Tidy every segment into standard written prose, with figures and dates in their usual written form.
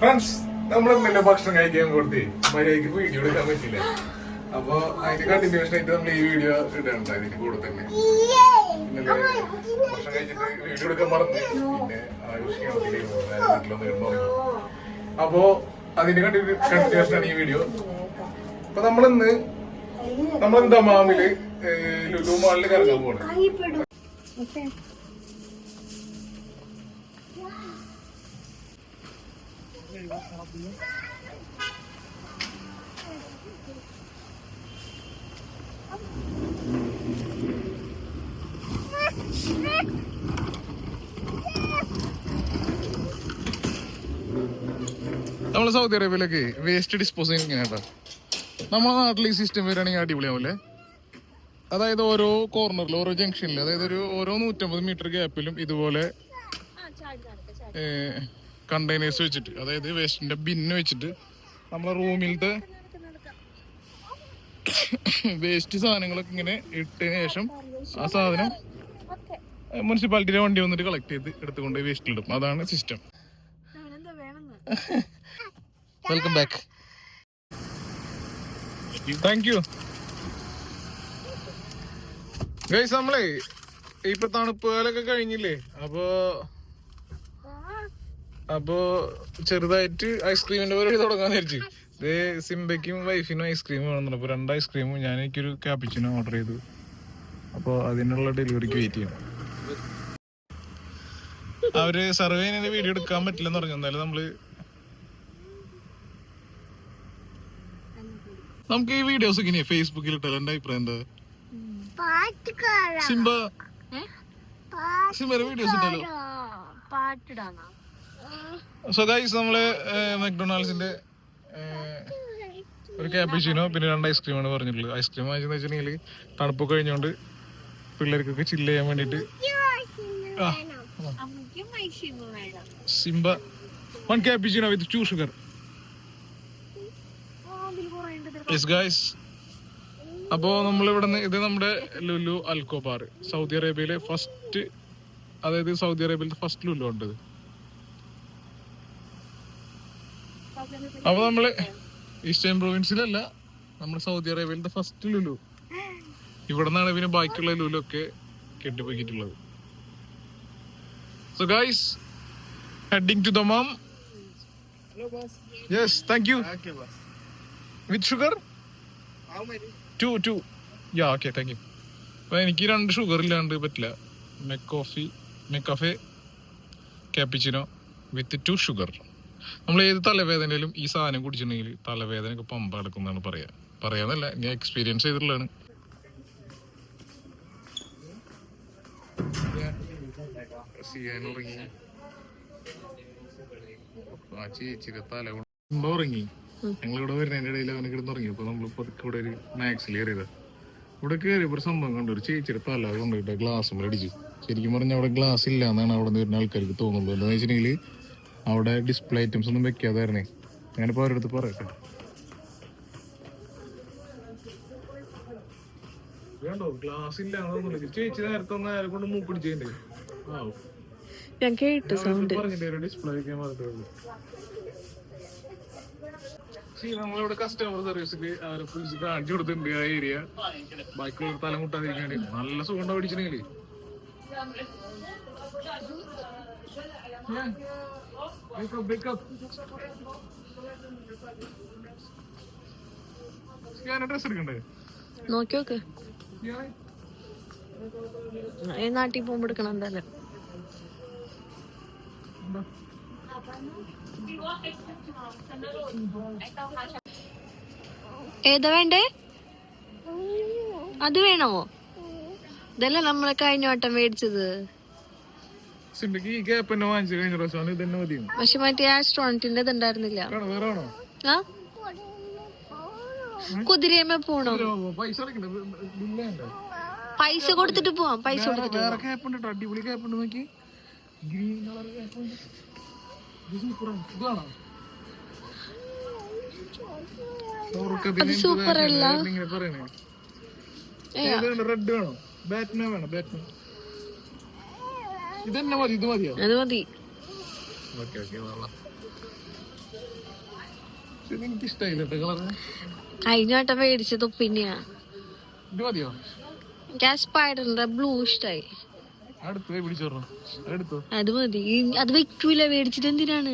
Friends, നമ്മളെന്നല്ല ഭക്ഷണം കഴിക്കാൻ കൊടുത്ത് മര്യാദക്ക് വീഡിയോ എടുക്കാൻ പറ്റില്ല. അപ്പൊ അതിന്റെ കണ്ടിന്യൂഷൻ ആയിട്ട് നമ്മൾ ഈ വീഡിയോ ഇടണ്ട ഇതിന്റെ കൂടെ തന്നെ. ഇന്നലെ ഭക്ഷണം കഴിച്ചിട്ട് വീഡിയോ എടുക്കാൻ മറന്നു. പിന്നെ വീട്ടിലൊന്നും. അപ്പോ അതിന്റെ കണ്ടിന്യൂഷൻ ആണ് ഈ വീഡിയോ. അപ്പൊ നമ്മളെന്താ മാമില് ലുലു മാളില് കറങ്ങാൻ പോകണം. നമ്മള് സൗദി അറേബ്യയിലേക്ക് വേസ്റ്റ് ഡിസ്പോസിങ് ഇങ്ങനെയാ. നമ്മളെ നാട്ടിൽ ഈ സിസ്റ്റം വരികയാണെങ്കിൽ അടിപൊളിയാവില്ലേ? അതായത് ഓരോ കോർണറിലും ഓരോ ജംഗ്ഷനിലും, അതായത് ഓരോ 150 മീറ്റർ ഗ്യാപ്പിലും ഇതുപോലെ കണ്ടെയ്നേഴ്സ് വെച്ചിട്ട്, അതായത് വേസ്റ്റിന്റെ ബിന്ന് വെച്ചിട്ട് നമ്മളെ റൂമിലത്തെ വേസ്റ്റ് സാധനങ്ങളൊക്കെ ഇങ്ങനെ ഇട്ടതിന് ശേഷം ആ സാധനം മുനിസിപ്പാലിറ്റിയുടെ വണ്ടി വന്നിട്ട് കളക്ട് ചെയ്ത് എടുത്തുകൊണ്ട് വേസ്റ്റിലിടും. അതാണ് system. Welcome back. Thank you guys. നമ്മളെ ഇപ്പൊ തണുപ്പ് കാലൊക്കെ കഴിഞ്ഞില്ലേ, അപ്പൊ ചെറുതായിട്ട് ഐസ്ക്രീമിന്റെ പരിപാടി തുടങ്ങാന്ന് വിചാരിച്ചു. സിംബയ്ക്കും വൈഫിനും ഐസ്ക്രീം വേണമെന്നുണ്ട്. അപ്പൊ 2 ഐസ്ക്രീമും എനിക്കൊരു ക്യാപ്പിച്ചിനോ ഓർഡർ ചെയ്തു. അപ്പൊ അതിനുള്ള ഡെലിവറിക്ക് വെയിറ്റ് ചെയ്യണം. അവര് സർവേ ചെയ്യുന്നതിന്റെ വീഡിയോ എടുക്കാൻ പറ്റില്ലെന്ന് പറഞ്ഞു. എന്തായാലും നമുക്ക് ഈ വീഡിയോസ് ഇങ്ങനെ ഫേസ്ബുക്കിൽ ഇട്ടാലോ? എന്റെ അഭിപ്രായം എന്താ? സിംബയുടെ വീഡിയോസ് ഇട്ടാലോ? സോ ഗൈസ്, നമ്മള് മക്ഡൊണാൾഡ്സിന്റെ ഒരു ക്യാപ്പിച്ചിനോ പിന്നെ 2 ഐസ്ക്രീമാണ് പറഞ്ഞിട്ടുള്ളത്. ഐസ്ക്രീം വാങ്ങിച്ചെന്ന് വെച്ചിട്ടുണ്ടെങ്കിൽ തണുപ്പ് കഴിഞ്ഞോണ്ട് പിള്ളേർക്കൊക്കെ ചില്ല് ചെയ്യാൻ വേണ്ടിട്ട്. Simba 1 cappuccino with 2 sugar. Yes guys, അപ്പോ നമ്മളിവിടുന്ന് ഇത് നമ്മുടെ ലുലു അൽക്കോബാർ, സൗദി അറേബ്യയിലെ ഫസ്റ്റ് ലുലു ഉണ്ട്. അപ്പൊ നമ്മള് ഈസ്റ്റേൺ പ്രൊവിൻസിലല്ല, നമ്മുടെ സൗദി അറേബ്യയിലത്തെ ഫസ്റ്റ് ലുലു ഇവിടെ നിന്നാണ്. പിന്നെ ബാക്കിയുള്ള ലുലു ഒക്കെ കെട്ടിപ്പൊക്കിയിട്ടുള്ളത്. So guys, heading to Dammam. Hello boss. Yes, thank you. Okay boss. With sugar? How many? 2. Yeah, okay, thank you. അപ്പോൾ എനിക്ക് 2 ഷുഗർ ഇല്ലാണ്ട് പറ്റില്ല. മെക്കാഫെ ക്യാപ്പിച്ചിനോ വിത്ത് 2 ഷുഗർ. നമ്മൾ ഏത് തലവേദനയിലും ഈ സാധനം കുടിച്ചിട്ടുണ്ടെങ്കിൽ തലവേദനയൊക്കെ പമ്പ എടുക്കുന്നതാണ് പറയാന്നല്ല, ഞാൻ എക്സ്പീരിയൻസ് ചെയ്തിട്ടുള്ളതാണ്. ഉറങ്ങി. ഞങ്ങളിവിടെ വരുന്നതിന്റെ ഇടയിൽ അവനെ കിടന്നുറങ്ങി. അപ്പൊ നമ്മൾ ഇവിടെ ഒരു മാക്സിൽ കയറിയതാ. ഇവിടെ കയറിയപ്പോ ഒരു സംഭവം കണ്ടു. ഒരു ചേച്ചിയുടെ തല കൊണ്ടുപോയിട്ട് ഗ്ലാസ് അടിച്ചു. ശരിക്കും പറഞ്ഞാൽ അവിടെ ഗ്ലാസ് ഇല്ല എന്നാണ് അവിടെ നിന്ന് വരുന്ന ആൾക്കാർക്ക് തോന്നുള്ളൂ. എന്താണെന്ന് വെച്ചിട്ടുണ്ടെങ്കിൽ അവിടെ ഡിസ്പ്ലേ ഐറ്റംസ് ഒന്നും വെക്കാതായിരുന്നേ. ഞാനിപ്പോ അവരുടെ അടുത്ത് പറയട്ടെ. വേണ്ടോ ഗ്ലാസ് ഇല്ല ചേച്ചി നേരത്തെ ഒന്ന് ആരെ കൊണ്ട് മൂപ്പിടിച്ചേ. ഞാൻ കേട്ടു സൗണ്ട്. നമ്മളിവിടെ കസ്റ്റമർ സർവീസിൽ അവരെ വിളിച്ച് കാണിച്ചു കൊടുത്തിട്ടുണ്ട് ആ ഏരിയ. ബാക്കിയുള്ള തലം മുട്ടാതിരിക്കാണ്ട് നല്ല സുഖം പിടിച്ചിട്ടുണ്ടെങ്കിൽ. ഡ്രസ് എടുക്കണ്ടേ? നോക്കി നോക്ക്. നാട്ടിൽ പോകുമ്പോ എടുക്കണം എന്തായാലും. ഏതാ വേണ്ടേ? അത് വേണോ? ഇതല്ലേ നമ്മളെ കഴിഞ്ഞ വട്ടം മേടിച്ചത്. പക്ഷെ മറ്റേ ആസ്ട്രോണറ്റിന്റെ ഇതുണ്ടായിരുന്നില്ല. ആ കുതിരയമ്മ പോണോ? പൈസ കൊടുത്തിട്ട് പോവാം. പൈസ കൊടുത്തിട്ട് അത് സൂപ്പർ അല്ല. റെഡ് വേണോ? ബാറ്റ്മാൻ വേണോ? ബാറ്റ്മാൻ ഇതന്നെ മതി. ഇത് മതിയോ? അത് മതി. ഓക്കെ. എനിക്ക് ഇഷ്ടമായില്ല കളറ്. കഴിഞ്ഞ വട്ടം മേടിച്ചത് പിന്നെയാ. ഇത് മതിയോ? എനിക്ക് സ്പൈഡറിന്റെ ബ്ലൂ ഇഷ്ടായി. അടുത്ത് പോയി പിടിച്ചോറോ. എടുത്തോ. അത് മതി. അത് വെക്കൂല. മേടിച്ചിട്ട് എന്തിനാണ്?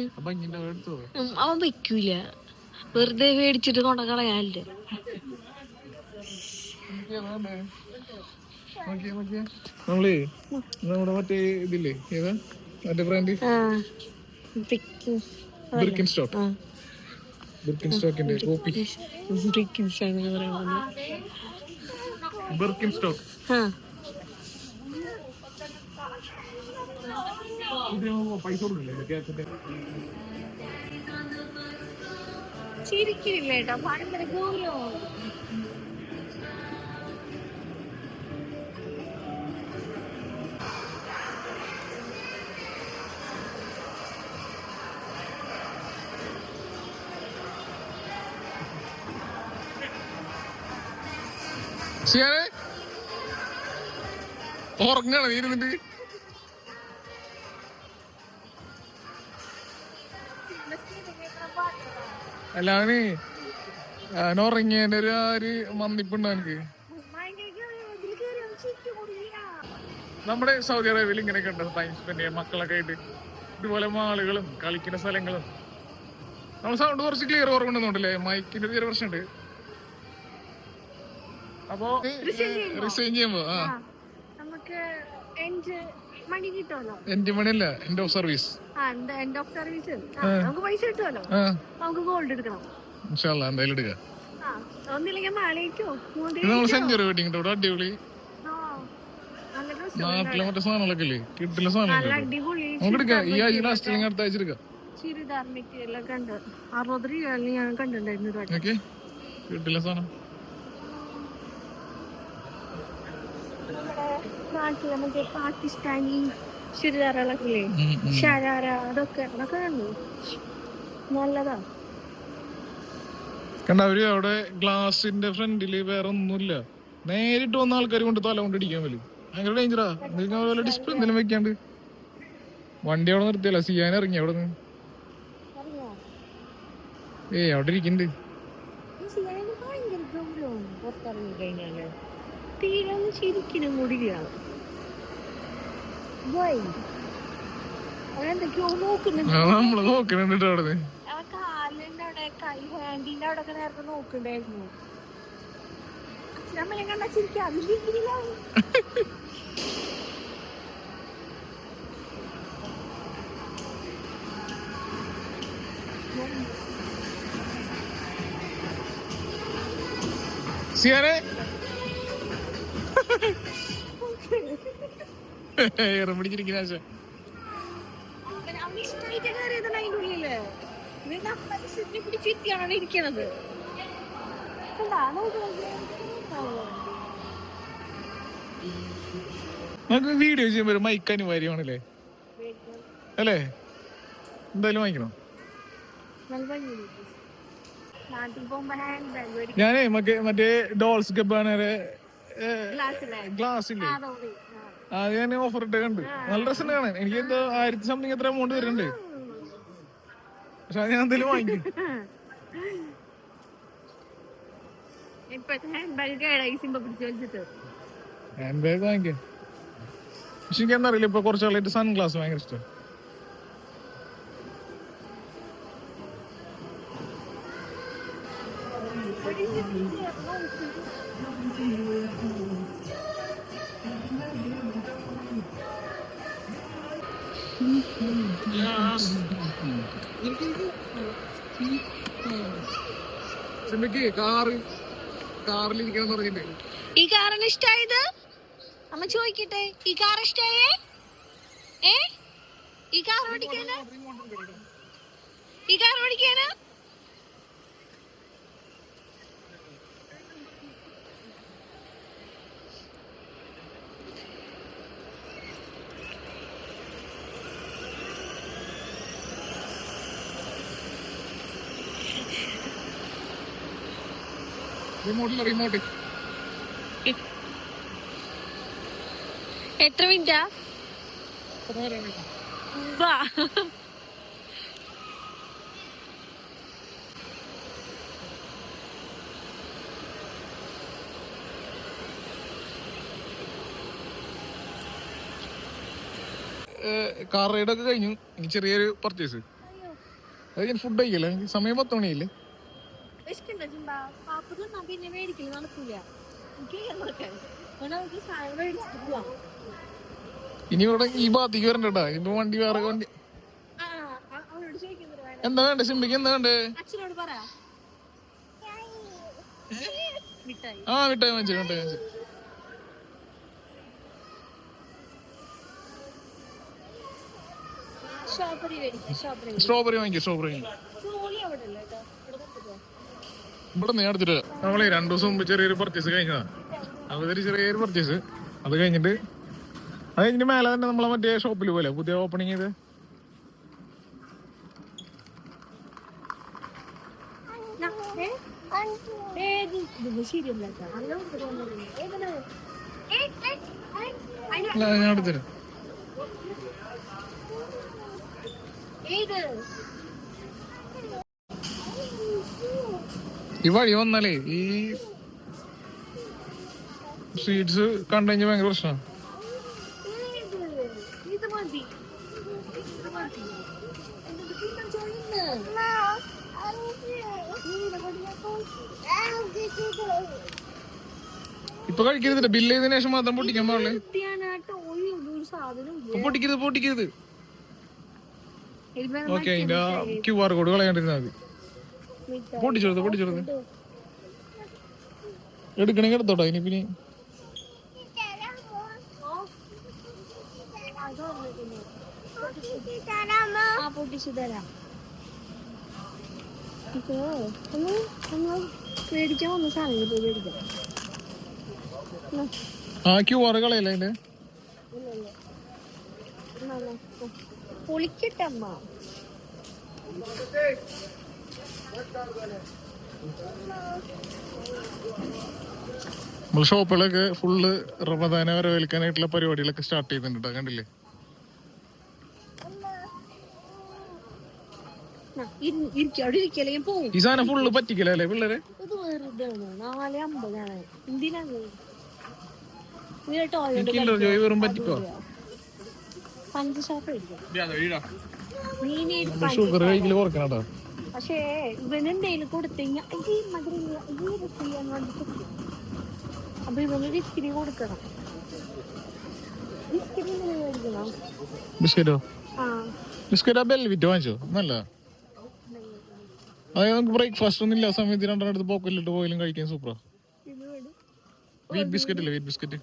അവൻ വെക്കൂല. വെറുതെ മേടിച്ചിട്ട് കൊണ്ട കളയാല്ലേ. നമ്മള് നമ്മുടെ മറ്റേ ഇതില്ലേ, ഏതാ മറ്റേ ബ്രാൻഡ്? ബിർക്കിൻസ്റ്റോക്കിന്റെ കോപ്പി. ബിർക്കിൻസ്റ്റോക്ക് പൈസ കൊടുക്കില്ലേ? ചിരിക്കില്ലേട്ടാ, ഭയങ്കര ഗൗരവം. ഉറങ്ങാണ് നീ ഇരുന്നിട്ട്. അല്ലാതെ ഞാൻ ഉറങ്ങിയതിന്റെ ഒരു മന്ദിപ്പുണ്ടോ എനിക്ക്? നമ്മുടെ സൗദി അറേബ്യയിൽ ഇങ്ങനെയൊക്കെ ഉണ്ട് ടൈം സ്പെൻഡ് ചെയ്യാൻ മക്കളൊക്കെ ആയിട്ട്. ഇതുപോലെ മാളുകളും കളിക്കുന്ന സ്ഥലങ്ങളും. നമ്മൾ സൗണ്ട് കുറച്ച് ക്ലിയർ കുറവുണ്ടെന്നുണ്ടല്ലേ, മൈക്കിന്റെ ചെറിയ പ്രശ്നമുണ്ട്. അപ്പൊ റിസൈൻ ചെയ്യുമ്പോ എൻഡ് മണിയല്ല, എൻഡ് ഓഫ് സർവീസ്. നമുക്ക് പൈസ കിട്ടുമല്ലോ, നമുക്ക് ഗോൾഡ് എടുക്കണം. എന്തായാലും എടുക്കാം. ഒന്നില്ലെങ്കിൽ മാലയ്ക്കോ നമ്മൾ സെഞ്ചുറി വെഡിങ് ഇവിടെ അടിപൊളി. നാട്ടിലെ മറ്റേ സാധനങ്ങളൊക്കെ ഇല്ലേ, കിട്ടില്ല സാധനങ്ങൾ നമുക്ക് എടുക്കാം. ഈ ആഴ്ച ലാസ്റ്റ് അല്ലെങ്കിൽ അടുത്ത ആഴ്ച എടുക്കാം. ചുരിദാർ മെറ്റീരിയലൊക്കെ ഉണ്ട്. 60 രൂപ ഞാൻ കണ്ടിട്ടുണ്ടായിരുന്നു. കിട്ടില്ല സാധനം. നാട്ടിലെ മറ്റേ പാകിസ്ഥാനി ചുരിദാറുകളൊക്കെ ഇല്ലേ, ഷരാര, അതൊക്കെ നല്ലതാ. കണ്ട അവര് അവിടെ ഗ്ലാസിന്റെ ഫ്രണ്ടില് വേറെ ഒന്നുമില്ല, നേരിട്ട് വന്ന ആൾക്കാർ കൊണ്ട് തല കൊണ്ട് ഇടിക്കാൻ പറ്റും. ഭയങ്കര ഡേഞ്ചറാ. ഡിസ്പ്ലേ എന്തെങ്കിലും വെക്കാണ്ട്. വണ്ടി അവിടെ നിർത്തിയല്ല, സിയാൻ ഇറങ്ങി അവിടെ നിന്ന്. അവിടെ ഇരിക്കണ്ട്. നമ്മള് നോക്കുന്നുണ്ട് അവിടെ. കാലിന്റെ അവിടെ, കൈ ഹാൻഡിന്റെ അവിടെ ഒക്കെ നേരത്തെ നോക്കണ്ടായിരുന്നു. അച്ഛനമ്മയെ കണ്ടാ ചിരിക്കും. അതിലിരിക്കില്ല. സിയാനെ പിടിച്ചിരിക്കുന്ന പിടിച്ചിരിക്കാണ് ഇരിക്കണത്. നമുക്ക് വീഡിയോ ചെയ്യുമ്പോ ഒരു മൈക്ക് അനിവാര്യമാണല്ലേ, അല്ലേ? എന്തായാലും വാങ്ങിക്കണം. ഞാനേ മറ്റേ ഡോൾസ് ഗബ്ബാനയുടെ ഗ്ലാസ് ഇല്ലേ, അത് ഞാൻ ഓഫർ ഇട്ട് കണ്ട്. നല്ല രസം കാണാൻ. എനിക്ക് എന്തോ 1000 സംതിങ് എത്ര എമൗണ്ട് വരുന്നുണ്ട്. പക്ഷെ ഞാൻ എന്തായാലും വാങ്ങിക്കും. ഹാൻഡ് ബാഗ് വാങ്ങിക്കാം. പക്ഷെ എനിക്ക് എന്താ അറിയില്ല, ഇപ്പൊ കുറച്ചാളായിട്ട് സൺഗ്ലാസ് ഭയങ്കര ഇഷ്ടം. കാറിലിരിക്കണം പറഞ്ഞിട്ട് ഈ കാറിന് ഇഷ്ടായത് അമ്മ ചോദിക്കട്ടെ. ഈ കാർ ഇഷ്ടായേ? ഈ കാർ ഓടിക്കാന്, ഈ കാർ ഓടിക്കാന് റിമോട്ട് എത്ര മിനിറ്റാ? കാർ റൈഡൊക്കെ കഴിഞ്ഞു. ഇനി ചെറിയൊരു പർച്ചേസ്. അത് ഞാൻ ഫുഡ് കഴിക്കല്ലേ, എനിക്ക് സമയം 10 മണിയില്ലേ. ഇനി ഇവിടെ ഈ ഭാഗത്തേക്ക് വരണ്ടട്ടാ. ഇനിയിപ്പോ വണ്ടി വേറെ വണ്ടി. എന്താ വേണ്ടേ സിംബിക്ക്, എന്താ വേണ്ടേ? ആ മിഠായി വാങ്ങിച്ചു, മിഠായി വാങ്ങിച്ചു. സ്ട്രോബെറി വാങ്ങിക്കും, സ്ട്രോബെറി വാങ്ങിക്കും. ഇവിടെ നീ എടുത്തിട്ട് നമ്മളെ 2 ദിവസം മുമ്പ് ചെറിയൊരു പർച്ചേസ് കഴിഞ്ഞതാ. അതൊരു ചെറിയൊരു പർച്ചേസ്. അത് കഴിഞ്ഞിട്ട് മേലെ തന്നെ നമ്മളെ മറ്റേ ഷോപ്പിൽ പോലെ പുതിയ ഓപ്പണിങ് ചെയ്ത് ഞാൻ എടുത്തരാം. ഈ വഴി വന്നാലേ ഈ സ്വീറ്റ്സ് കണ്ടു കഴിഞ്ഞാൽ ഭയങ്കര പ്രശ്നമാണ്. ഇപ്പൊ കഴിക്കരുത്, ബില്ല് ചെയ്തതിനു ശേഷം മാത്രം പൊട്ടിക്കാൻ പാടില്ലേ. പൊട്ടിക്കരുത്, പൊട്ടിക്കരുത്. ഓക്കെ, അതിന്റെ QR കോഡ് കളയാണ്ടിരുന്നാൽ മതി. പൊട്ടിച്ചെടുത്ത്, പൊട്ടിച്ചെടുത്ത് എടുക്കണെങ്കിൽ എടുത്തോട്ടോ. ഇനി പിന്നെ QR കളയല്ലേ അതിന്റെ. പൊളിക്കട്ടമ്മ. നമ്മൾ ഷോപ്പുകളൊക്കെ ഫുള്ള് റമദാനെ വരവേൽക്കാനായിട്ടുള്ള പരിപാടികളൊക്കെ സ്റ്റാർട്ട് ചെയ്തിട്ടുണ്ട്, കണ്ടില്ലേ. ഈ സാധനം ഫുള്ള് പറ്റിക്കലല്ലേ പിള്ളേരെ. വെറും പറ്റിക്കോ. ഷുഗർ കഴിക്കല് കുറക്കണോ. പക്ഷേ ഇവനെന്തേലും കൊടുത്തഴിഞ്ഞാ അപ്പൊ ഇവന് ബിസ്കിറ്റ് കൊടുക്കണം. ബിസ്ക്കറ്റോ? ബിസ്ക്കറ്റ് ബെൽവിറ്റ് വാങ്ങിച്ചോ? നല്ല അതായത് നമുക്ക് ബ്രേക്ക്ഫാസ്റ്റ് ഒന്നും ഇല്ല സമയത്ത് 2 അടുത്ത് പോക്കലിട്ട് പോയാലും കഴിക്കാൻ സൂപ്പറാ. വീറ്റ് ബിസ്ക്കറ്റ് അല്ലേ, വീറ്റ് ബിസ്ക്കറ്റ്.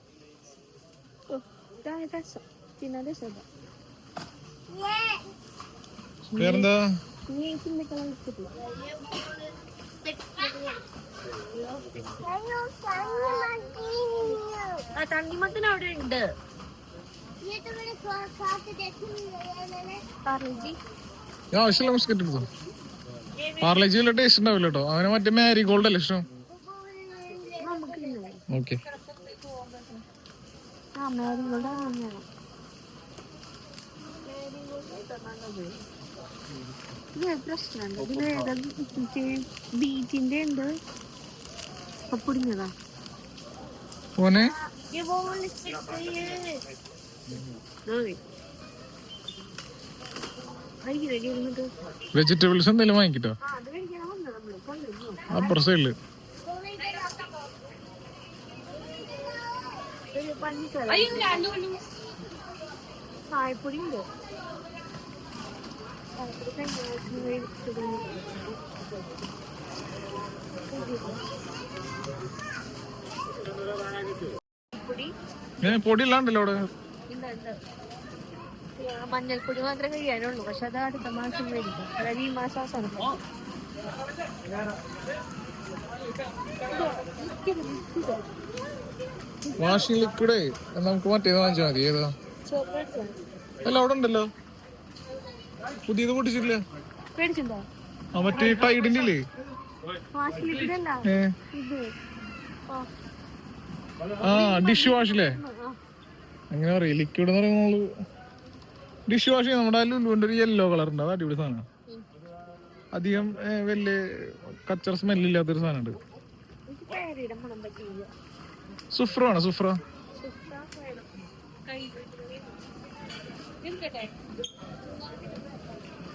വേറെന്താ? തണ്ണിമത്തിന് അവിടെ ഉണ്ട്. ആവശ്യമുള്ള ബിസ്ക്കറ്റ് എടുത്തോ. പാർലേജി വല്ല ടേസ്റ്റ് ഉണ്ടാവില്ല കേട്ടോ. അവന് മറ്റേ മാരി ഗോൾഡ് അല്ലേ ഇഷ്ടം. ഓക്കെ, പ്രശ്നമുണ്ട്. ബീച്ചിന്റെ ഉണ്ട് പൊടിഞ്ഞതാ. വെജിറ്റബിൾസ് എന്തെങ്കിലും വാങ്ങിക്കട്ടോ. അപ്പുറ സൈഡില് ചായപ്പൊടി ഉണ്ട്. പൊടി ഇല്ലാണ്ടല്ലോ അവിടെ. മഞ്ഞൾപ്പൊടി മാത്രമേ കഴിയാനുള്ളൂ. പക്ഷെ അത് അടുത്ത മാസം മേടിക്കും. അതായത് ഈ മാസം അവസാനം. വാഷിംഗ് ലിക്വിഡ് നമുക്ക് മറ്റേത് വാങ്ങിച്ചാൽ മതി. ഏതാ? അല്ല അവിടെ ഉണ്ടല്ലോ പുതിയത് പൊട്ടിച്ചിട്ടില്ല. ആ മറ്റേ ടൈഡിന്റെ ഇല്ലേ. ആ ഡിഷ് വാഷില്ലേ, അങ്ങനെ പറയും. ലിക്വിഡ് എന്ന് പറയുമ്പോൾ ഡിഷ് വാഷ് നമ്മുടെ ലുലുവിന്റെ ഒരു യെല്ലോ കളർ ഉണ്ട്. അത് അടിപൊളി സാധനം. അധികം വലിയ കച്ചറ സ്മെല്ലില്ലാത്തൊരു സാധനം ഉണ്ട്. സുഫ്ര ആണ്, സുഫ്ര.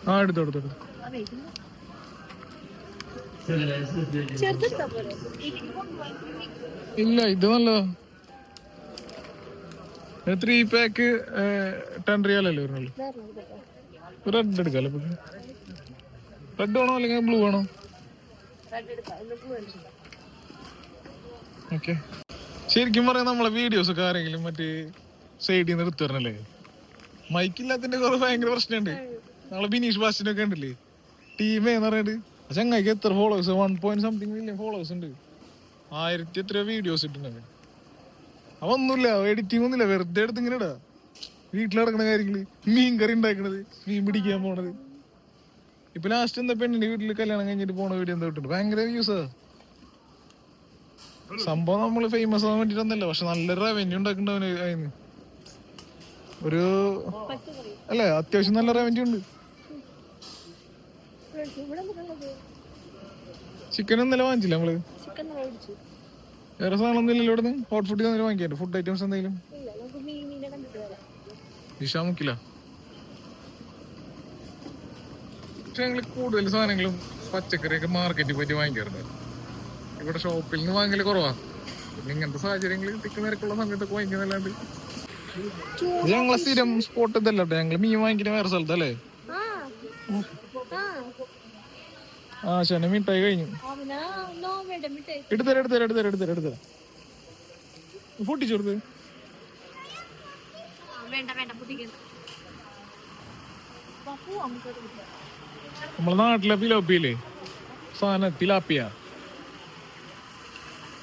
ആ എടുത്തോ. ഇല്ല ഇത് നല്ലതാ. 3 പാക്ക് 10 റിയാലല്ലേ വരുന്നുള്ളൂ. റെഡ് എടുക്കാല്ലേ? റെഡ് വേണോ അല്ലെങ്കിൽ ബ്ലൂ വേണോ? ഓക്കെ. ശരിക്കും പറയാം നമ്മളെ വീഡിയോസ് ഒക്കെ ആരെങ്കിലും മറ്റേ സൈഡിൽ നിന്ന് എടുത്തു തരണല്ലേ? മൈക്കില്ലാത്തിന്റെ കുറെ ഭയങ്കര പ്രശ്നമുണ്ട്. നമ്മളെ ബിനീഷ് ബാസ്റ്റിനൊക്കെ ഉണ്ടല്ലേ ടീമേന്ന് പറഞ്ഞിട്ട്. ചങ്ങായിക്ക് എത്ര ഫോളോവേഴ്സ്? 1.something million ഫോളോവേഴ്സ് ഉണ്ട്. 1000 എത്ര വീഡിയോസ് ഇട്ടിട്ടുണ്ട്. അവൊന്നുമില്ല, എഡിറ്റിംഗ് ഒന്നുമില്ല, വെറുതെ എടുത്ത് ഇങ്ങനെ ഇടാ. വീട്ടിൽ നടക്കുന്ന കാര്യങ്ങള്, മീൻ കറി ഉണ്ടാക്കണത്, മീൻ പിടിക്കാൻ പോണത്. ഇപ്പൊ ലാസ്റ്റ് എന്താ പെണ്ണിന്റെ വീട്ടിൽ കല്യാണം കഴിഞ്ഞിട്ട് പോണ വീഡിയോ എന്താ ഇട്ടിട്ട് ഭയങ്കര വ്യൂസാ. സംഭവം നമ്മള് ഫേമസ് ആവാൻ വേണ്ടിട്ടൊന്നല്ല, പക്ഷെ നല്ല റവന്യൂ ഉണ്ടാക്കണ്ടവന് അതിന് ഒരു അല്ലെ, അത്യാവശ്യം നല്ല റവന്യൂ ഉണ്ട്. ചിക്കൻ ഒന്നല്ല വാങ്ങിച്ചില്ല നമ്മള്? വേറെ സാധനമൊന്നും ഇല്ലല്ലോ ഇവിടുന്ന്? ഹോട്ട് ഫുഡ് തന്നെ വാങ്ങിക്കാറ്? ഫുഡ് ഐറ്റംസ് എന്തെങ്കിലും വിഷാമുക്കില്ല. പക്ഷെ ഞങ്ങള് കൂടുതൽ സാധനങ്ങളും പച്ചക്കറിയൊക്കെ മാർക്കറ്റിൽ പോയിട്ട് വാങ്ങിക്കാറുണ്ട്. ഇവിടെ ഷോപ്പിൽ നിന്ന് വാങ്ങല് കുറവാ. പിന്നെ ഇങ്ങനത്തെ സാഹചര്യങ്ങളിൽ തിക്ക് നിരക്കുള്ള സമയത്തൊക്കെ വാങ്ങിക്കുന്നല്ലാണ്ട്. ഇത് ഞങ്ങളെ സ്ഥിരം സ്പോട്ട് ഇതല്ല കേട്ടോ. ഞങ്ങള് മീൻ വാങ്ങിക്കുന്ന വേറെ സ്ഥലത്തല്ലേ? ആ ശന മിഠായി കഴിഞ്ഞു. എടുത്തരാ പൊട്ടിച്ചോടുത്ത്. നമ്മളെ നാട്ടിലെ പിലോപ്പിയില്ലേ സാധനം, തിലാപ്പിയ.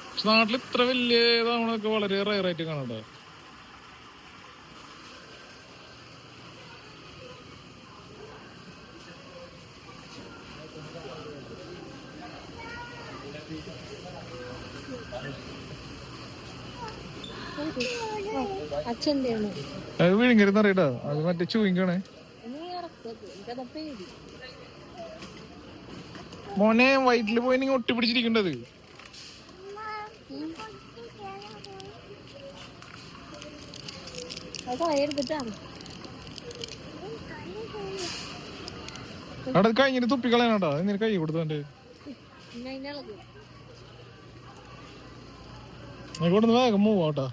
പക്ഷെ നാട്ടിൽ ഇത്ര വലിയ തവണൊക്കെ വളരെ റയറായിട്ട് കാണണ്ട. അത് വിഴുങ്ങരുന്ന് അറിയട്ടാ, അത് മറ്റേ ചൂയിങ്ങാണ്. മോനെ വയറ്റില് പോയി നിങ്ങൾ ഒട്ടി പിടിച്ചിരിക്കേണ്ടത്. അവിടെ കഴിഞ്ഞിട്ട് തുപ്പിക്കളയാനാട്ടോ. നിനക്ക് കൈ കൊടുത്തോണ്ട് ഇവിടുന്ന് വേഗം മൂവ് ആട്ടാ.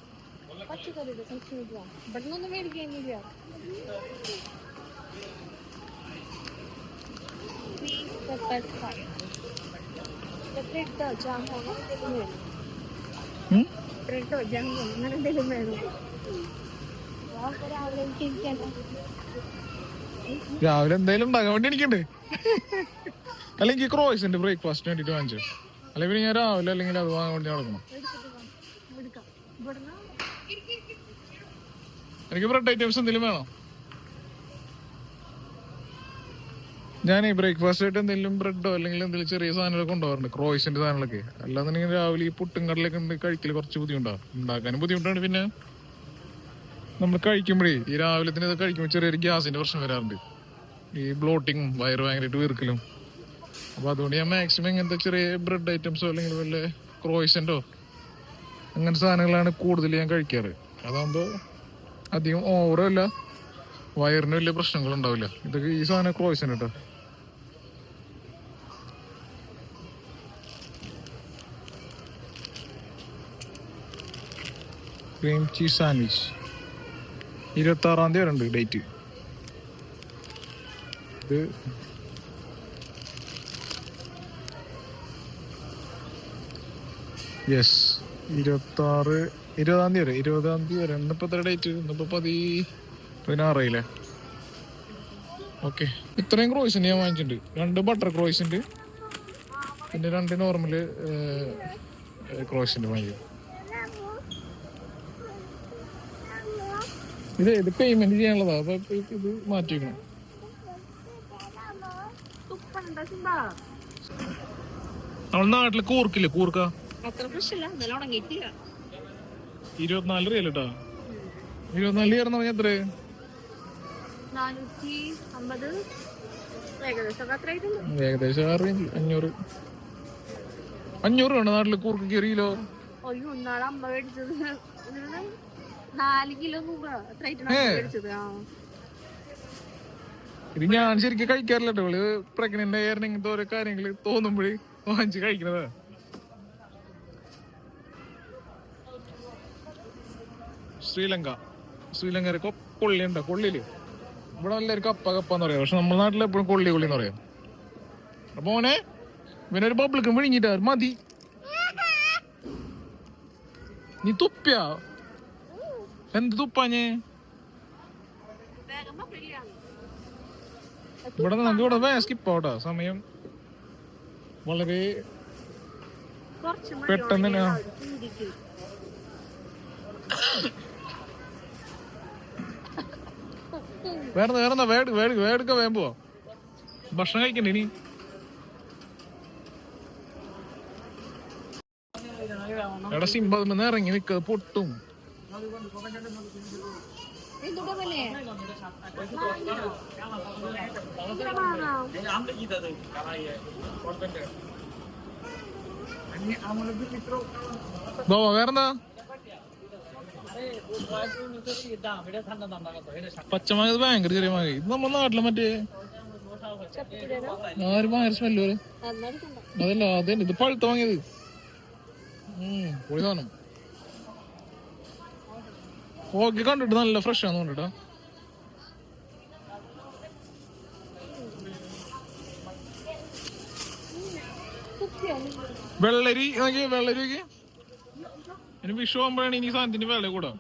രാവിലെ എന്തായാലും ഉണ്ടാകാൻ വേണ്ടി എനിക്കുണ്ട്. അല്ലെങ്കിൽ ക്രോയ്സിന്റെ ബ്രേക്ക്ഫാസ്റ്റിന് വേണ്ടിട്ട് വാങ്ങിച്ചു. അല്ലെങ്കിൽ പിന്നെ ഞാൻ രാവിലെ അല്ലെങ്കിൽ അത് വാങ്ങാൻ വേണ്ടി നടക്കണം. എനിക്ക് ബ്രെഡ് ഐറ്റംസ് എന്തെങ്കിലും വേണം. ഞാൻ ഈ ബ്രേക്ക്ഫാസ്റ്റ് ആയിട്ട് എന്തെങ്കിലും ബ്രെഡോ അല്ലെങ്കിൽ എന്തെങ്കിലും ചെറിയ സാധനങ്ങളൊക്കെ കൊണ്ടുപോകാറുണ്ട്, ക്രോയ്സിന്റെ സാധനങ്ങളൊക്കെ. അല്ലാന്നുണ്ടെങ്കിൽ രാവിലെ ഈ പുട്ടും കടലൊക്കെ ഉണ്ട് കഴിക്കല് കുറച്ച് ബുദ്ധിമുട്ടാണ്. ഉണ്ടാക്കാനും ബുദ്ധിമുട്ടാണ്. പിന്നെ നമ്മൾ കഴിക്കുമ്പോഴേ ഈ രാവിലത്തിന് ഇത് കഴിക്കുമ്പോൾ ചെറിയൊരു ഗ്യാസിന്റെ പ്രശ്നം വരാറുണ്ട്. ഈ ബ്ലോട്ടിങ്ങും വയറ് ഭയങ്കരമായിട്ട് വീർക്കലും. അപ്പൊ അതുകൊണ്ട് ഞാൻ മാക്സിമം ഇങ്ങനത്തെ ചെറിയ ബ്രെഡ് ഐറ്റംസോ അല്ലെങ്കിൽ വല്ല ക്രോയ്സന്റോ അങ്ങനത്തെ സാധനങ്ങളാണ് കൂടുതൽ ഞാൻ കഴിക്കാറ്. അതാകുമ്പോ അധികം ഓവറല്ല, വയറിന് വലിയ പ്രശ്നങ്ങളുണ്ടാവില്ല. ഇതൊക്കെ ഈ സാധനം ക്രോയ്സൻ കേട്ടോ. ക്രീം ചീസ് സാൻഡ്വിച്ച് 26-ാം തീയതി വരെ ഡേറ്റ്. ഇത് യെസ് 20-ാം തീയതി വരെ. ഇന്നിപ്പോ എത്ര ഡേറ്റ്? ഇന്നിപ്പോ 16 ഓക്കെ. ഇത്രയും ക്രോയ്സിന് ഞാൻ വാങ്ങിച്ചിട്ടുണ്ട്. 2 ബട്ടർ ക്രോയ്സിൻ്റെ പിന്നെ 2 നോർമല് ക്രോയ്സിൻ്റെ വാങ്ങിക്കും. ഇത് പേയ്മെന്റ് ചെയ്യാനുള്ളതാ. അപ്പൊ ഇത് മാറ്റിക്കണം. നമ്മുടെ നാട്ടില് കൂർക്കില്ലേ, കൂർക്ക 24 റിയൽ കേട്ടാ. 24 ചേർന്ന് പറഞ്ഞ എത്ര? 450 ഏകദേശം 500 വേണം നാട്ടില് കൂർക്ക് 1 കിലോ. 4 കിലോ ഇത് ഞാൻ ശരിക്കും കഴിക്കാറില്ല കേട്ടോ. ഇവള് പ്രഗ്നന്റ് ആയിരുന്നു ഇങ്ങനത്തെ ഓരോ കാര്യങ്ങള് തോന്നുമ്പോഴേ വാങ്ങിച്ച് കഴിക്കണതാ. ശ്രീലങ്ക കൊള്ളി ഉണ്ടോ? കൊള്ളിയില് ഇവിടെ എല്ലാവർക്കും കപ്പാന്ന് പറയാം. പക്ഷെ നമ്മുടെ നാട്ടിൽ എപ്പോഴും കൊള്ളിന്ന് പറയാം. അപ്പൊ മോനെ ഇവനൊരു ബബിൾക്ക് വിഴുങ്ങിട്ടാ മതി. നീ തുപ്പിയാ? എന്ത് തുപ്പാഞ്ഞേ? ഇവിടെ നമുക്ക് ഇവിടെ വേഗം സ്കിപ്പ് ആവട്ടാ. സമയം വളരെ പെട്ടെന്ന് തന്നെ. വേറെന്താ വേടുക്ക വേഗം പോവാ. ഭക്ഷണം കഴിക്കണ്ടേ ഇനി? എടാ സിംബ ഇറങ്ങി നിക്ക പൊട്ടും. വേറെന്താ? പച്ചമാങ്ങ ഭയങ്കര ചെറിയ മാങ്ങ. ഇത് നമ്മുടെ നാട്ടിലെ മറ്റേ ഭയങ്കര സ്മെല്ല് പോലെ. അതല്ല അതന്നെ, ഇത് പഴുത്ത വാങ്ങിയത്. പൊളി സാധനം. ഓക്കെ, കണ്ടിട്ട് നല്ല ഫ്രഷ് ആണെന്ന് കണ്ടിട്ടാ. വെള്ളരി വെള്ളരി ഇനി വിഷു ആകുമ്പോഴാണ് ഇനി സാധനത്തിന്റെ വില കൂടാ.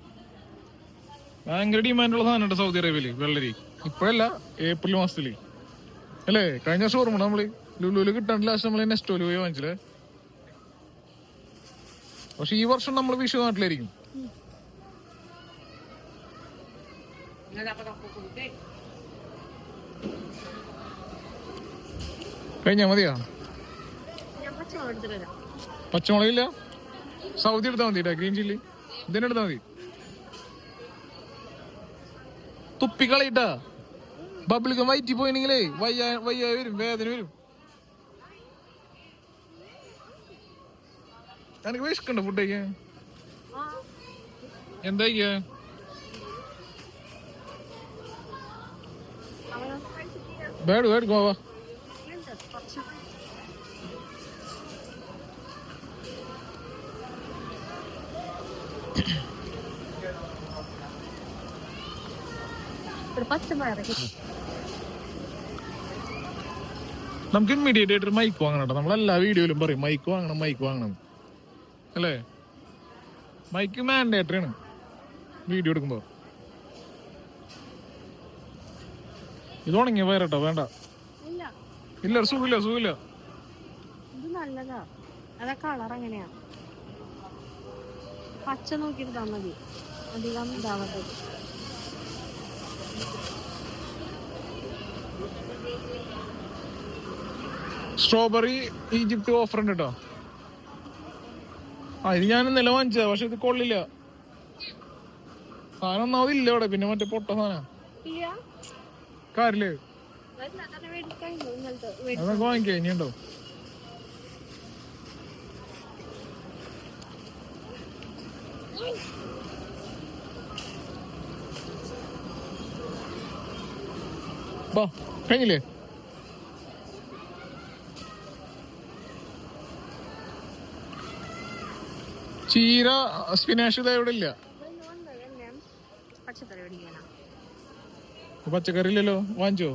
ഭയങ്കര ഡിമാൻഡുള്ള സാധനം സൗദി അറേബ്യയില് വെള്ളരി. ഇപ്പഴല്ല, ഏപ്രിൽ മാസത്തില് അല്ലേ? കഴിഞ്ഞ വർഷം ഓർമ്മ നമ്മള് ലുലുവില് കിട്ടാണ്ട് ലാസ്റ്റ് നമ്മള് നെസ്റ്റോല് പോയി വാങ്ങിച്ചില്ലേ. പക്ഷെ ഈ വർഷം നമ്മള് വിഷു നാട്ടിലായിരിക്കും. കഴിഞ്ഞാ മതിയാ? പച്ചമുളകില്ല, സൗദി എടുത്താൽ മതി. ഗ്രീൻ ചില്ലി ഇതിനെ എടുത്താൽ മതി. തുപ്പിക്കളയിട്ടാ ബബിളിക്ക് വയറ്റി പോയിണെങ്കിലേ വയ്യ വരും, വേദന വരും. എനിക്ക് വിശക്കണ്ട ഫുഡ് കഴിക്കാൻ. എന്താ കഴിക്കാ? വേട് ഗോവ. നമുക്ക് ഇമ്മീഡിയറ്റ് ആയിട്ട് മൈക്ക് വാങ്ങണം കേട്ടോ. നമ്മളെല്ലാ വീഡിയോയിലും പറയും മൈക്ക് വാങ്ങണം അല്ലേ? മൈക്ക് മാൻഡേറ്ററി ആണ് വീഡിയോ എടുക്കുമ്പോ. ഇത് ഉണങ്ങിയ വയറട്ടോ, വേണ്ട. ഇല്ല, സുഖമില്ല. ഇത് നല്ലതാ. അതാ കളർ എങ്ങനെയാ? പച്ച നോക്കിട്ട് തന്നത് അധികം ഇതാവട്ടെ. സ്ട്രോബെറി ഈജിപ്ത് ഓഫർ ഉണ്ട് കേട്ടോ. ഇത് ഞാൻ ഇന്നലെ വാങ്ങിച്ചതാ, പക്ഷെ ഇത് കൊള്ളില്ല. സാധനം ഒന്നാമത് ഇല്ല ഇവിടെ. പിന്നെ മറ്റേ പൊട്ട സാധനം കാര്യല്ലേ, അതൊക്കെ വാങ്ങിക്കോ. ഇനിയുണ്ടോ? കഴിഞ്ഞില്ലേ? ചീര സ്പിനാഷ് ഇത് എവിടെ ഇല്ല. പച്ചക്കറി ഇല്ലല്ലോ, വാങ്ങിച്ചോ?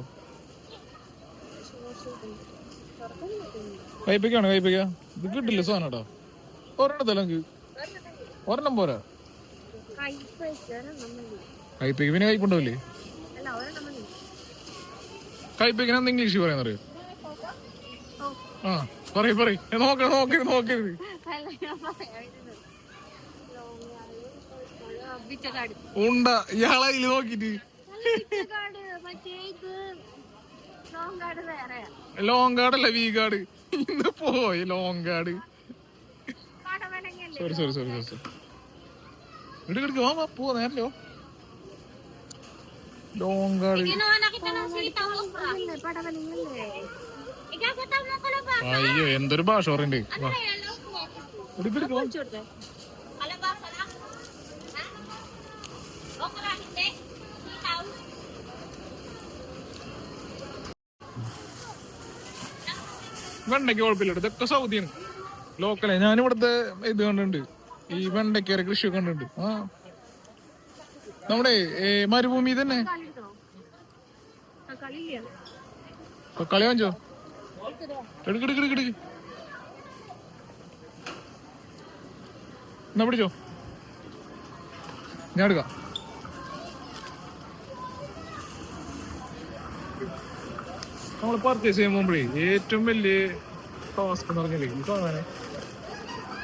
കൈപ്പയ്ക്കാണ് കൈപ്പയ്ക്ക. ഇത് കിട്ടില്ല സാധനം കേട്ടോ. ഒരെണ്ണത്തല്ല, ഒരെണ്ണം പോരാ. കൈപ്പയ്ക്ക് പിന്നെ കൈപ്പുണ്ടാവില്ലേ? കൈപ്പയ്ക്കിന് എന്താ ഇംഗ്ലീഷ് പറയാന്നറിയോ? പറയ് നോക്കരുത്. ഉണ്ട ഇയാളെ ഇതില് നോക്കിട്ട്. ലോങ് കാർഡല്ല, വി കാർഡ്. ഇന്ന് പോയി ലോങ് കാർഡ്. സോറി. എടുക്ക പോവാ നേരല്ലോ. Long card. അയ്യോ, എന്തൊരു ഭാഷ പറയണ്ടേ. വെണ്ടയ്ക്ക് കുഴപ്പമില്ല. ഇതൊക്കെ സൗദിയാണ്, ലോക്കലേ. ഞാനിവിടുത്തെ ഇത് കണ്ടിട്ടുണ്ട്, ഈ വെണ്ടയ്ക്കയുടെ കൃഷിയൊക്കെ കണ്ടിട്ടുണ്ട്. ആ നമ്മുടെ മരുഭൂമി തന്നെ. കളി വാങ്ങിച്ചോ? എടുക്കെടുക്കെടുക്കെടുക്ക് എന്നാ പിടിച്ചോ, ഞാൻ എടുക്കാം. നമ്മൾ പർച്ചേസ് ചെയ്യാൻ പോകുമ്പോഴേ ഏറ്റവും വലിയ ടാസ്ക് എന്ന് പറഞ്ഞാലേ ഈ സാധനം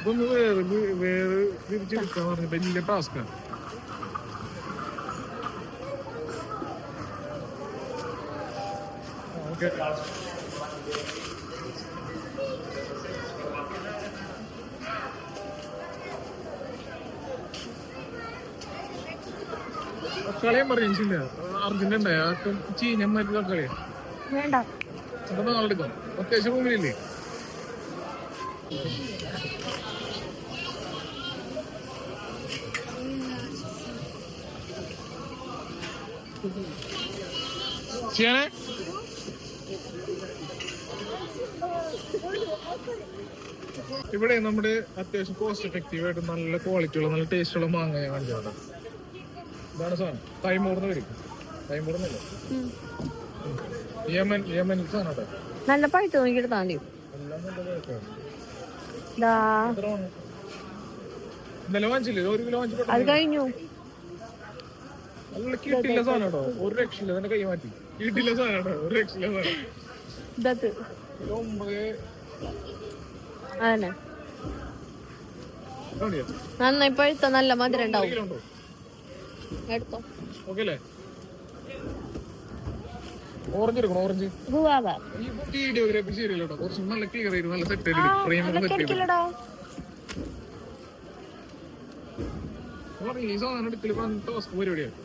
ഇതൊന്ന് വേറെ തിരിച്ചെടുക്കാന്ന് പറഞ്ഞ വലിയ ടാസ്ക്കാണ്. ഓക്കെ, കളിയാൻ പറയുന്നില്ല. അർജന്റ് ഉണ്ടായ ചീഞ്ഞ കളിയാ വേണ്ട. അതൊന്നും നാളെടുക്കാം. അത്യാവശ്യം റൂമിലില്ലേ? ചെയ്യാനേ ഇവിടെ നമ്മുടെ അത്യാവശ്യം കോസ്റ്റ് എഫക്റ്റീവ് ആയിട്ട് നല്ല ക്വാളിറ്റി ഉള്ള നല്ല ടേസ്റ്റ് ഉള്ള മാങ്ങ ഞാൻ കാണിച്ചു. ഇതാണ് സാധനം. തൈമൂർന്ന് വരും. തൈമൂർന്നല്ലേ, യമൻ യമൻ സാധനം. നല്ല പഴുത്ത് നോക്കിയിട്ട് താണ്ടി ഇന്നലെ വാങ്ങിച്ചില്ലേ? 1 കിലോ വാങ്ങിച്ചു. അത് കഴിഞ്ഞു. നല്ല കിട്ടില്ല സാധനം കേട്ടോ, ഒരു രക്ഷയില്ല. എന്റെ കൈ മാറ്റി. കിട്ടില്ല സാധനം കേട്ടോ, ഒരു രക്ഷയില്ല സാധനം. അതന്നെ നന്നായി പഴുത്ത നല്ല മധുരം ഉണ്ടാവും. എടുത്തോ. ഓക്കെ അല്ലേ? ഓറഞ്ച് എടുക്കണം, ഓറഞ്ച്. ഈ വീഡിയോഗ്രാഫി ശരിയല്ലോ കേട്ടോ, കുറച്ച് നല്ല ക്ലിയർ ആയിരുന്നു, നല്ല സെറ്റ് ആയിട്ട് ഫ്രെയിം സെറ്റ് ചെയ്തു. ഈ സാധനം എടുക്കല് ടാസ്ക് പരിപാടിയാണ്.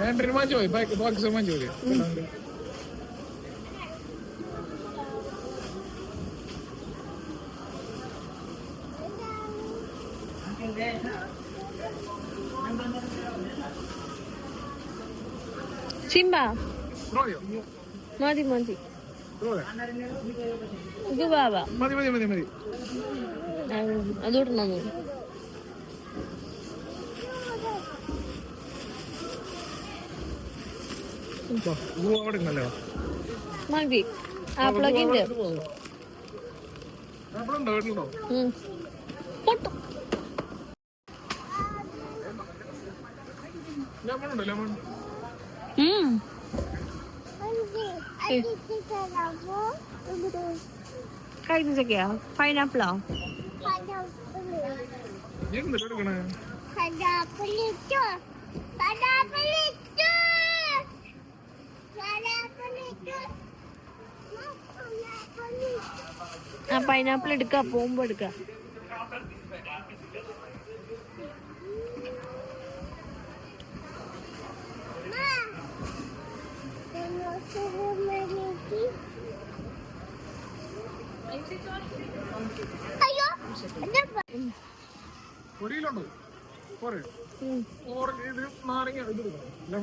വേണ്ടൊരു മാഞ്ചു പോയി, ബാക്കി മാഞ്ചു പോയി. ചിമ്പ മതി മതി ഗുവാവ മതി മതി മതി മതി. അതോട്ടു മതി. ആപ്പിളൊക്കെ ഉണ്ട്. പൊട്ടും. കഴിഞ്ഞൊക്കെയാ പൈനാപ്പിളോ? ആ പൈനാപ്പിൾ എടുക്ക, പോകുമ്പോ എടുക്ക.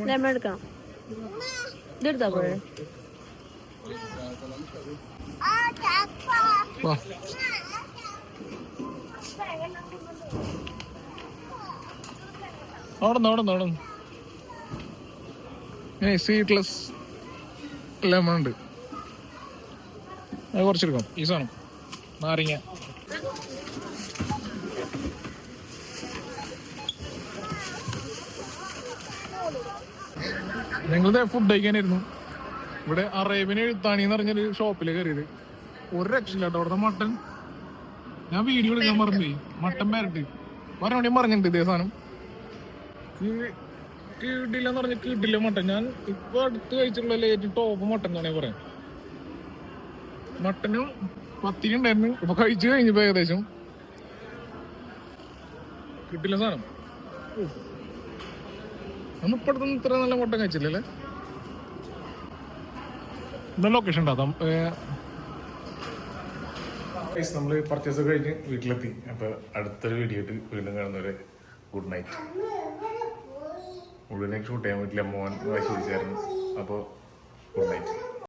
ലെമൺ എടുക്കണം. ഇതെടുത്താ പോയെ? അവിടെ സീഡ്ലെസ് ലെമൺ ഉണ്ട്, അത് കുറച്ചെടുക്കാം. ഈ സാധനം നാരങ്ങ. ഞങ്ങളുടെ ഫുഡ് കഴിക്കാനായിരുന്നു. ഇവിടെ അറേബ്യൻ എഴുത്താണി എന്ന് പറഞ്ഞൊരു ഷോപ്പിൽ കയറിയത്. ഒരു രക്ഷയില്ല കേട്ടോ അവിടുത്തെ മട്ടൻ. ഞാൻ വീഡിയോ എടുക്കാൻ മറന്നു. മട്ടൻ പാരറ്റ് ഒരെണ്ണം പറഞ്ഞിട്ടുണ്ട് ഇതേ സാധനം. കിടില്ലെന്ന് പറഞ്ഞ കിടില്ല മട്ടൻ. ഞാൻ ഇപ്പൊ അടുത്ത് കഴിച്ചിട്ടുള്ള ഏറ്റവും ടോപ്പ് മട്ടൻ എന്നാണ് പറയാം. മട്ടനും പത്തിരി ഉണ്ടായിരുന്നു, ഇപ്പൊ കഴിച്ചു കഴിഞ്ഞപ്പോ ഏകദേശം. കിട്ടില്ല സാധനം. അന്ന് ഇപ്പടുത്തൊന്നും ഇത്ര നല്ല മട്ടൻ കഴിച്ചില്ലല്ലേ. എന്താ ലൊക്കേഷൻ ഉണ്ടാകും. നമ്മൾ പർച്ചേസ് കഴിഞ്ഞ് വീട്ടിലെത്തി. അപ്പൊ അടുത്തൊരു വീഡിയോ ആയിട്ട് വീണ്ടും കാണുന്നവരെ ഗുഡ് നൈറ്റ്. മുഴുവനേക്ക് ഷൂട്ട് ചെയ്യാൻ പറ്റില്ല, മോൻ വായിച്ച് വിളിച്ചായിരുന്നു. അപ്പോൾ ഗുഡ് നൈറ്റ്.